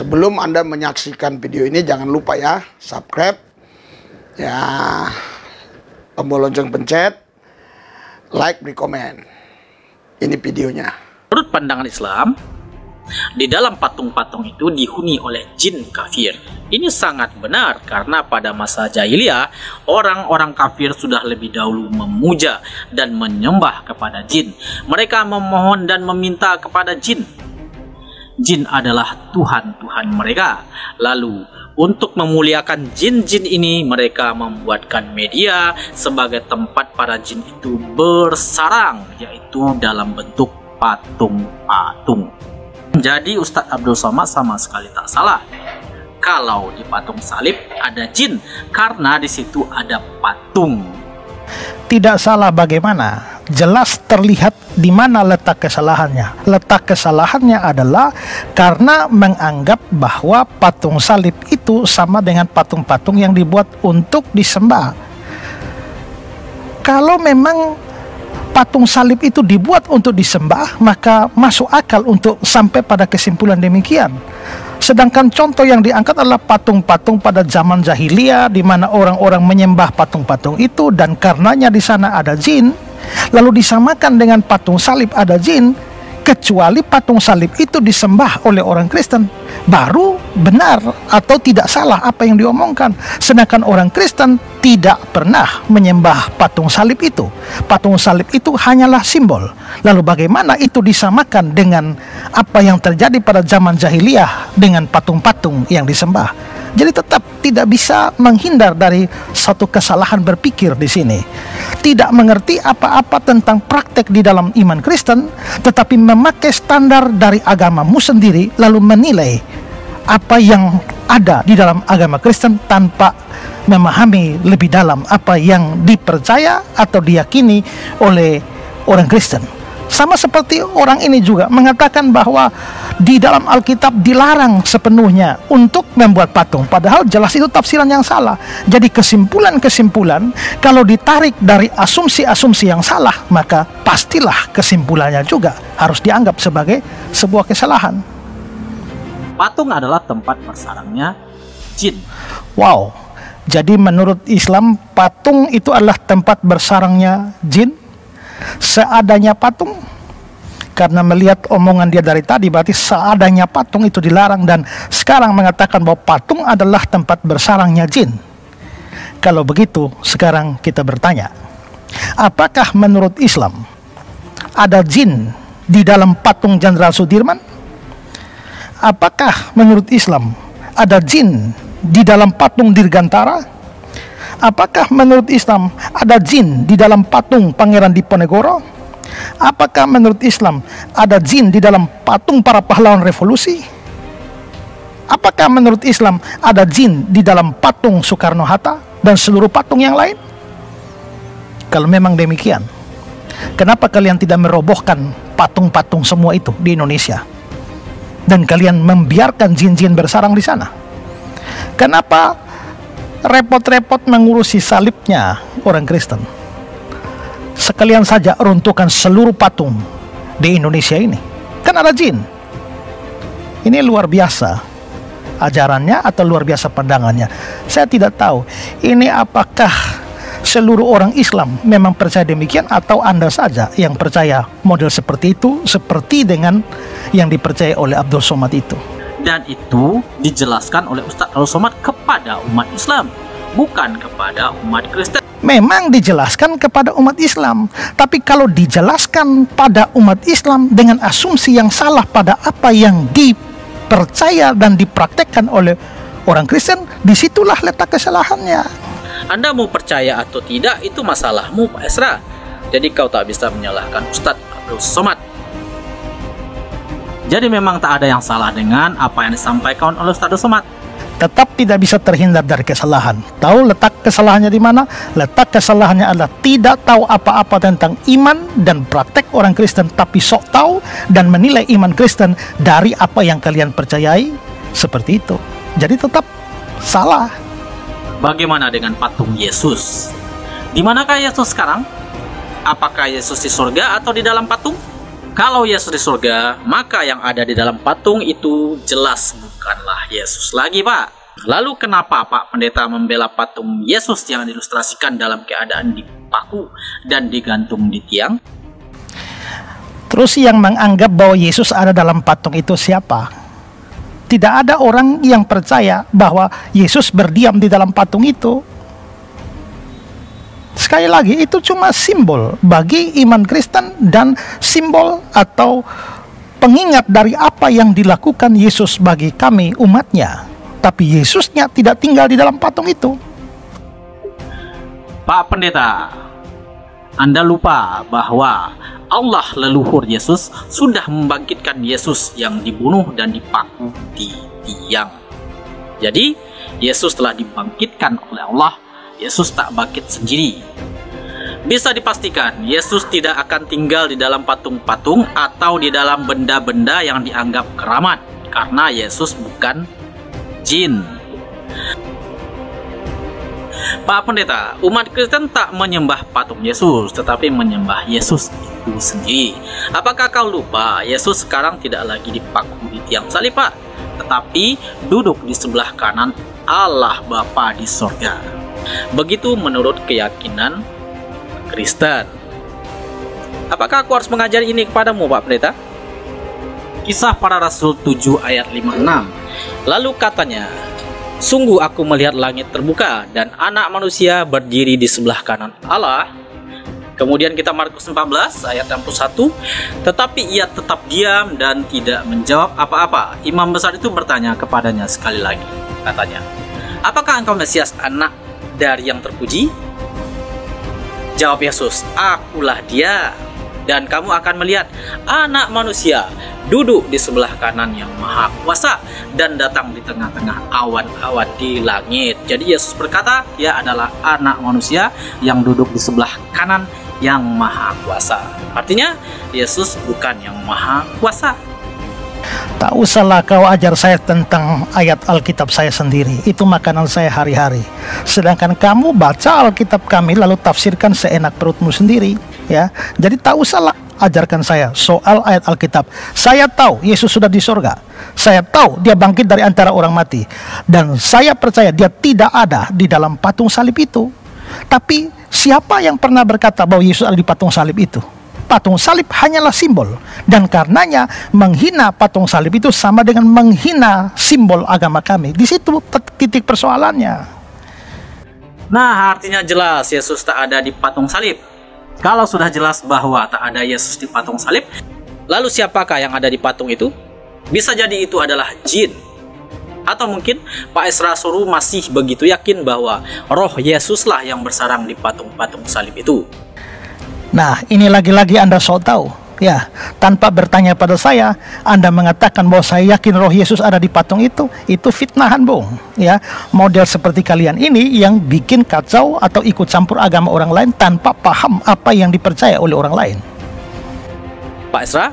sebelum Anda menyaksikan video ini, jangan lupa ya, subscribe, ya, tombol lonceng pencet, like, beri komen. Ini videonya. Menurut pandangan Islam, di dalam patung-patung itu dihuni oleh jin kafir. Ini sangat benar karena pada masa jahiliyah, orang-orang kafir sudah lebih dahulu memuja dan menyembah kepada jin. Mereka memohon dan meminta kepada jin. Jin adalah Tuhan-Tuhan mereka. Lalu, untuk memuliakan jin-jin ini, mereka membuatkan media sebagai tempat para jin itu bersarang, yaitu dalam bentuk patung-patung. Jadi Ustadz Abdul Somad sama sekali tak salah kalau di patung salib ada jin, karena di situ ada patung. Tidak salah bagaimana? Jelas terlihat di mana letak kesalahannya. Letak kesalahannya adalah karena menganggap bahwa patung salib itu sama dengan patung-patung yang dibuat untuk disembah. Kalau memang patung salib itu dibuat untuk disembah, maka masuk akal untuk sampai pada kesimpulan demikian. Sedangkan contoh yang diangkat adalah patung-patung pada zaman jahiliyah, di mana orang-orang menyembah patung-patung itu, dan karenanya di sana ada jin, lalu disamakan dengan patung salib ada jin, kecuali patung salib itu disembah oleh orang Kristen, baru benar atau tidak salah apa yang diomongkan. Sedangkan orang Kristen tidak pernah menyembah patung salib itu. Patung salib itu hanyalah simbol. Lalu bagaimana itu disamakan dengan apa yang terjadi pada zaman jahiliyah dengan patung-patung yang disembah? Jadi tetap tidak bisa menghindar dari satu kesalahan berpikir di sini. Tidak mengerti apa-apa tentang praktek di dalam iman Kristen, tetapi memakai standar dari agamamu sendiri, lalu menilai apa yang ada di dalam agama Kristen tanpa memahami lebih dalam apa yang dipercaya atau diyakini oleh orang Kristen. Sama seperti orang ini juga mengatakan bahwa di dalam Alkitab dilarang sepenuhnya untuk membuat patung, padahal jelas itu tafsiran yang salah. Jadi kesimpulan-kesimpulan kalau ditarik dari asumsi-asumsi yang salah, maka pastilah kesimpulannya juga harus dianggap sebagai sebuah kesalahan. Patung adalah tempat bersarangnya jin. Wow, jadi menurut Islam patung itu adalah tempat bersarangnya jin? Seadanya patung? Karena melihat omongan dia dari tadi, berarti seadanya patung itu dilarang, dan sekarang mengatakan bahwa patung adalah tempat bersarangnya jin. Kalau begitu, sekarang kita bertanya, apakah menurut Islam ada jin di dalam patung Jenderal Sudirman? Apakah menurut Islam ada jin di dalam patung Dirgantara? Apakah menurut Islam ada jin di dalam patung Pangeran Diponegoro? Apakah menurut Islam ada jin di dalam patung para pahlawan revolusi? Apakah menurut Islam ada jin di dalam patung Soekarno-Hatta dan seluruh patung yang lain? Kalau memang demikian, kenapa kalian tidak merobohkan patung-patung semua itu di Indonesia? Dan kalian membiarkan jin-jin bersarang di sana? Kenapa repot-repot mengurusi salibnya orang Kristen? Sekalian saja runtuhkan seluruh patung di Indonesia ini. Kan ada jin. Ini luar biasa ajarannya atau luar biasa pandangannya. Saya tidak tahu ini apakah seluruh orang Islam memang percaya demikian, atau Anda saja yang percaya model seperti itu, seperti dengan yang dipercaya oleh Abdul Somad itu. Dan itu dijelaskan oleh Ustadz Abdul Somad kepada umat Islam, bukan kepada umat Kristen. Memang dijelaskan kepada umat Islam, tapi kalau dijelaskan pada umat Islam dengan asumsi yang salah pada apa yang dipercaya dan dipraktekkan oleh orang Kristen, disitulah letak kesalahannya. Anda mau percaya atau tidak, itu masalahmu, Pak Esra. Jadi kau tak bisa menyalahkan Ustadz Abdul Somad. Jadi memang tak ada yang salah dengan apa yang disampaikan oleh Ustadz Abdul Somad. Tetap tidak bisa terhindar dari kesalahan. Tahu letak kesalahannya di mana? Letak kesalahannya adalah tidak tahu apa-apa tentang iman dan praktek orang Kristen, tapi sok tahu dan menilai iman Kristen dari apa yang kalian percayai, seperti itu. Jadi tetap salah. Bagaimana dengan patung Yesus? Di manakah Yesus sekarang? Apakah Yesus di surga atau di dalam patung? Kalau Yesus di surga, maka yang ada di dalam patung itu jelas bukanlah Yesus lagi, Pak. Lalu kenapa Pak Pendeta membela patung Yesus yang diilustrasikan dalam keadaan dipaku dan digantung di tiang? Terus yang menganggap bahwa Yesus ada dalam patung itu siapa? Tidak ada orang yang percaya bahwa Yesus berdiam di dalam patung itu. Sekali lagi, itu cuma simbol bagi iman Kristen dan simbol atau pengingat dari apa yang dilakukan Yesus bagi kami umatnya. Tapi Yesusnya tidak tinggal di dalam patung itu. Pak Pendeta, Anda lupa bahwa Allah leluhur Yesus sudah membangkitkan Yesus yang dibunuh dan dipaku di tiang. Jadi, Yesus telah dibangkitkan oleh Allah. Yesus tak bangkit sendiri. Bisa dipastikan, Yesus tidak akan tinggal di dalam patung-patung atau di dalam benda-benda yang dianggap keramat, karena Yesus bukan jin. Pak Pendeta, umat Kristen tak menyembah patung Yesus, tetapi menyembah Yesus itu sendiri. Apakah kau lupa, Yesus sekarang tidak lagi dipaku di tiang salib, Pak, tetapi duduk di sebelah kanan Allah Bapa di sorga. Begitu menurut keyakinan Kristen. Apakah aku harus mengajari ini kepadamu, Pak Pendeta? Kisah Para Rasul 7 ayat 56. Lalu katanya, sungguh aku melihat langit terbuka dan anak manusia berdiri di sebelah kanan Allah. Kemudian kita Markus 14 ayat 61. Tetapi ia tetap diam dan tidak menjawab apa-apa. Imam besar itu bertanya kepadanya sekali lagi. Katanya, apakah engkau Mesias, anak dari yang terpuji? Jawab Yesus, akulah dia. Dan kamu akan melihat anak manusia duduk di sebelah kanan yang maha kuasa dan datang di tengah-tengah awan-awan di langit. Jadi Yesus berkata, dia adalah anak manusia yang duduk di sebelah kanan yang maha kuasa. Artinya, Yesus bukan yang maha kuasa. Tak usahlah kau ajar saya tentang ayat Alkitab saya sendiri. Itu makanan saya hari-hari. Sedangkan kamu baca Alkitab kami lalu tafsirkan seenak perutmu sendiri. Ya, jadi tak usahlah ajarkan saya soal ayat Alkitab. Saya tahu Yesus sudah di sorga. Saya tahu dia bangkit dari antara orang mati. Dan saya percaya dia tidak ada di dalam patung salib itu. Tapi siapa yang pernah berkata bahwa Yesus ada di patung salib itu? Patung salib hanyalah simbol. Dan karenanya menghina patung salib itu sama dengan menghina simbol agama kami. Di situ titik persoalannya. Nah, artinya jelas Yesus tak ada di patung salib. Kalau sudah jelas bahwa tak ada Yesus di patung salib, lalu siapakah yang ada di patung itu? Bisa jadi itu adalah jin. Atau mungkin Pak Esra Suruh masih begitu yakin bahwa roh Yesuslah yang bersarang di patung-patung salib itu. Nah, ini lagi-lagi Anda so tahu. Ya, tanpa bertanya pada saya, Anda mengatakan bahwa saya yakin roh Yesus ada di patung itu fitnahan, Bung. Ya, model seperti kalian ini yang bikin kacau atau ikut campur agama orang lain tanpa paham apa yang dipercaya oleh orang lain. Pak Esra,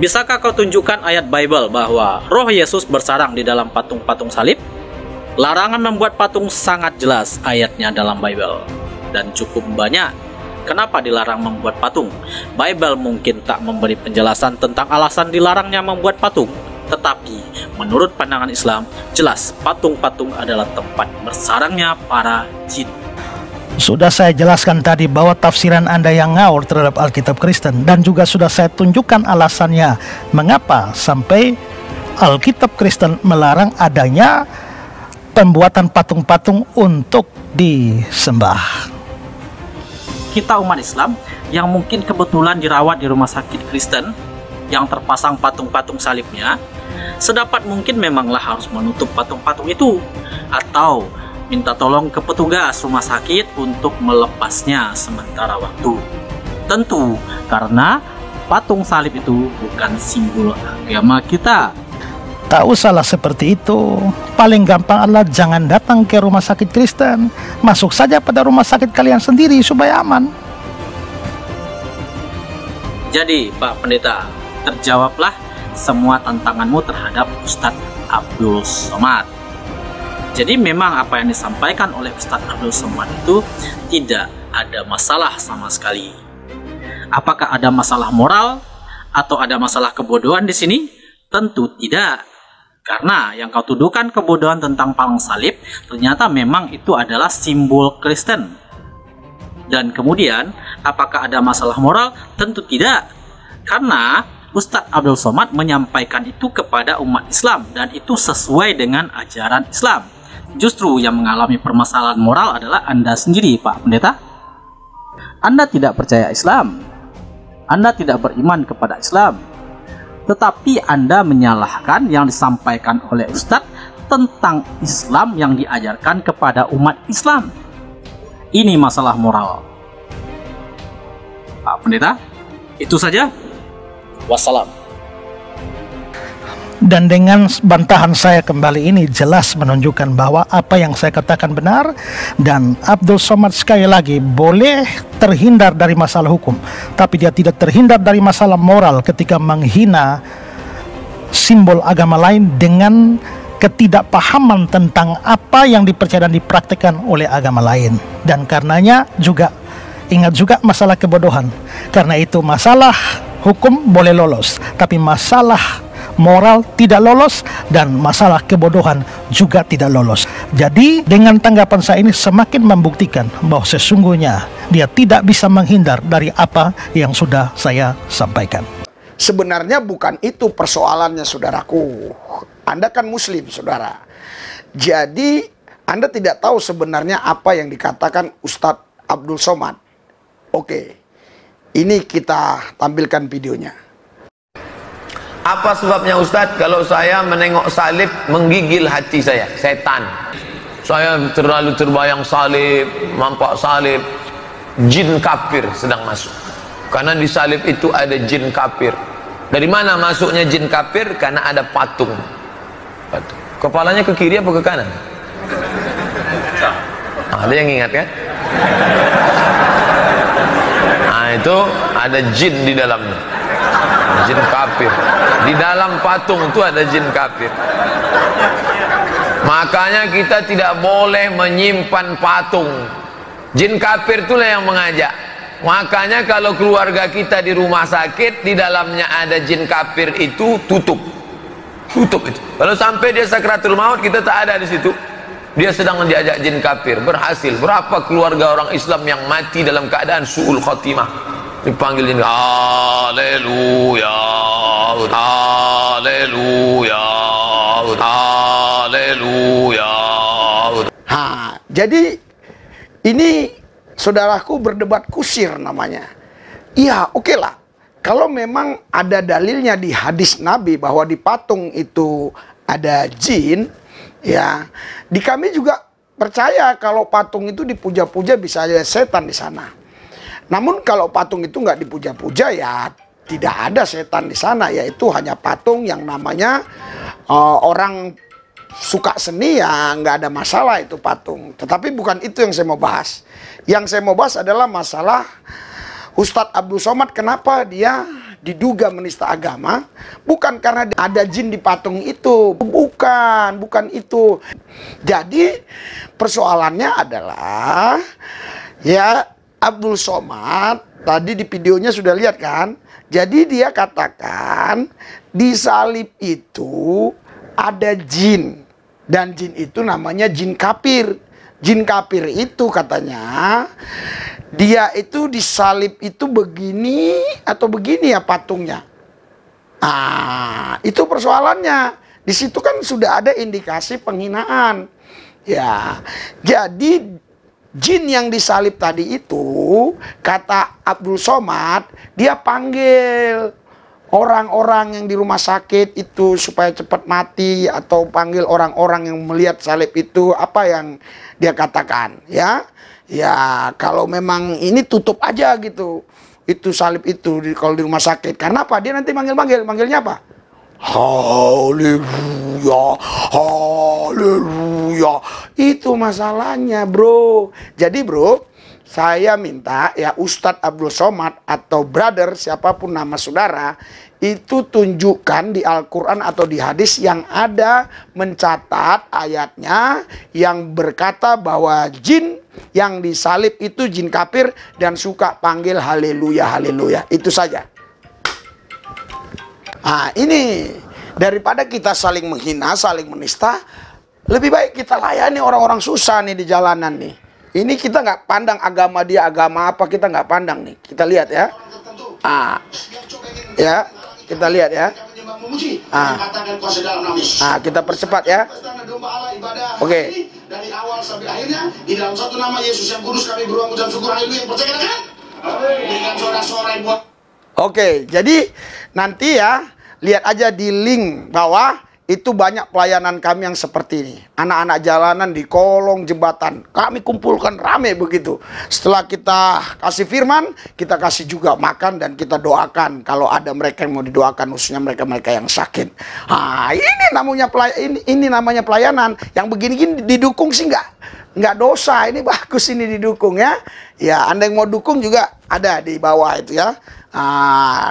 bisakah kau tunjukkan ayat Bible bahwa roh Yesus bersarang di dalam patung-patung salib? Larangan membuat patung sangat jelas ayatnya dalam Bible dan cukup banyak. Kenapa dilarang membuat patung? Bible mungkin tak memberi penjelasan tentang alasan dilarangnya membuat patung. Tetapi menurut pandangan Islam, jelas patung-patung adalah tempat bersarangnya para jin. Sudah saya jelaskan tadi bahwa tafsiran Anda yang ngawur terhadap Alkitab Kristen. Dan juga sudah saya tunjukkan alasannya mengapa sampai Alkitab Kristen melarang adanya pembuatan patung-patung untuk disembah. Kita umat Islam yang mungkin kebetulan dirawat di rumah sakit Kristen yang terpasang patung-patung salibnya, sedapat mungkin memanglah harus menutup patung-patung itu atau minta tolong ke petugas rumah sakit untuk melepasnya sementara waktu. Tentu karena patung salib itu bukan simbol agama kita. Tak usahlah seperti itu. Paling gampang adalah jangan datang ke rumah sakit Kristen. Masuk saja pada rumah sakit kalian sendiri supaya aman. Jadi Pak Pendeta, terjawablah semua tantanganmu terhadap Ustadz Abdul Somad. Jadi memang apa yang disampaikan oleh Ustadz Abdul Somad itu tidak ada masalah sama sekali. Apakah ada masalah moral Atau ada masalah kebodohan di sini? Tentu tidak. Karena yang kau tuduhkan kebodohan tentang palang salib, ternyata memang itu adalah simbol Kristen. Dan kemudian, apakah ada masalah moral? Tentu tidak. Karena Ustadz Abdul Somad menyampaikan itu kepada umat Islam, dan itu sesuai dengan ajaran Islam. Justru yang mengalami permasalahan moral adalah Anda sendiri, Pak Pendeta. Anda tidak percaya Islam. Anda tidak beriman kepada Islam. Tetapi Anda menyalahkan yang disampaikan oleh Ustadz tentang Islam yang diajarkan kepada umat Islam. Ini masalah moral. Pak Pendeta, itu saja. Wassalam. Dan dengan bantahan saya kembali ini jelas menunjukkan bahwa apa yang saya katakan benar, dan Abdul Somad sekali lagi boleh terhindar dari masalah hukum, tapi dia tidak terhindar dari masalah moral ketika menghina simbol agama lain dengan ketidakpahaman tentang apa yang dipercaya dan dipraktikkan oleh agama lain. Dan karenanya juga ingat juga masalah kebodohan. Karena itu masalah hukum boleh lolos, tapi masalah moral tidak lolos, dan masalah kebodohan juga tidak lolos. Jadi dengan tanggapan saya ini semakin membuktikan bahwa sesungguhnya dia tidak bisa menghindar dari apa yang sudah saya sampaikan. Sebenarnya bukan itu persoalannya, saudaraku. Anda kan muslim, saudara. Jadi Anda tidak tahu sebenarnya apa yang dikatakan Ustadz Abdul Somad. Oke, ini kita tampilkan videonya. Apa sebabnya Ustadz kalau saya menengok salib menggigil hati saya, setan. Saya terlalu terbayang salib, nampak salib, jin kafir sedang masuk. Karena di salib itu ada jin kafir. Dari mana masuknya jin kafir? Karena ada patung. Kepalanya ke kiri apa ke kanan? Ada yang ingat kan? Nah itu ada jin di dalamnya, jin kafir. Di dalam patung itu ada jin kafir. Makanya kita tidak boleh menyimpan patung. Jin kafir itulah yang mengajak. Makanya kalau keluarga kita di rumah sakit, di dalamnya ada jin kafir itu, tutup itu. Kalau sampai dia sakratul maut, kita tak ada di situ, dia sedang diajak jin kafir. Berhasil. Berapa keluarga orang Islam yang mati dalam keadaan su'ul khotimah, dipanggil jin, haleluya, haleluya, haleluya. Jadi ini saudaraku berdebat kusir namanya. Iya, oke lah. Kalau memang ada dalilnya di hadis Nabi bahwa di patung itu ada jin, ya, di kami juga percaya kalau patung itu dipuja-puja bisa ada setan di sana. Namun kalau patung itu nggak dipuja-puja, ya tidak ada setan di sana, yaitu hanya patung yang namanya orang suka seni, ya nggak ada masalah itu patung. Tetapi bukan itu yang saya mau bahas. Yang saya mau bahas adalah masalah Ustadz Abdul Somad, kenapa dia diduga menista agama. Bukan karena ada jin di patung itu, bukan itu. Jadi persoalannya adalah, ya, Abdul Somad tadi di videonya sudah lihat kan. Jadi dia katakan di salib itu ada jin, dan jin itu namanya jin kafir. Jin kafir itu katanya dia itu disalib itu begini atau begini ya patungnya. Itu persoalannya. Di situ kan sudah ada indikasi penghinaan. Ya, jadi jin yang disalib tadi itu, kata Abdul Somad, dia panggil orang-orang yang di rumah sakit itu supaya cepat mati, atau panggil orang-orang yang melihat salib itu. Apa yang dia katakan, ya kalau memang ini tutup aja gitu, itu salib itu kalau di rumah sakit. Karena apa? Dia nanti manggilnya apa? Haleluya, haleluya. Itu masalahnya, bro. Jadi bro, saya minta ya Ustadz Abdul Somad atau brother siapapun nama saudara, itu tunjukkan di Al-Quran atau di hadis yang ada mencatat ayatnya yang berkata bahwa jin yang disalib itu jin kafir dan suka panggil haleluya, haleluya. Itu saja. Nah, ini daripada kita saling menghina, saling menista, lebih baik kita layani orang-orang susah nih di jalanan nih. Ini kita nggak pandang agama dia, agama apa, kita nggak pandang nih. Kita lihat ya. Ya, kita lihat ya. Kita percepat ya. Oke. Dari awal sampai akhirnya di dalam satu nama Yesus yang kudus kami beruang ucap syukur, haleluya. Percaya kan? Dengan sorak-sorai buat. Oke, jadi nanti ya lihat aja di link bawah. Itu banyak pelayanan kami yang seperti ini. Anak-anak jalanan di kolong jembatan. Kami kumpulkan rame begitu. Setelah kita kasih firman, kita kasih juga makan dan kita doakan. Kalau ada mereka yang mau didoakan, khususnya mereka-mereka yang sakit. Nah, ini namanya pelayanan. Yang begini-gini didukung sih nggak dosa. Ini bagus ini didukung ya. Ya, Anda yang mau dukung juga ada di bawah itu ya.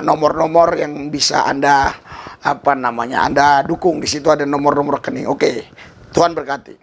Nomor-nomor yang bisa Anda Anda dukung. Di situ ada nomor-nomor rekening. Oke, Tuhan berkati.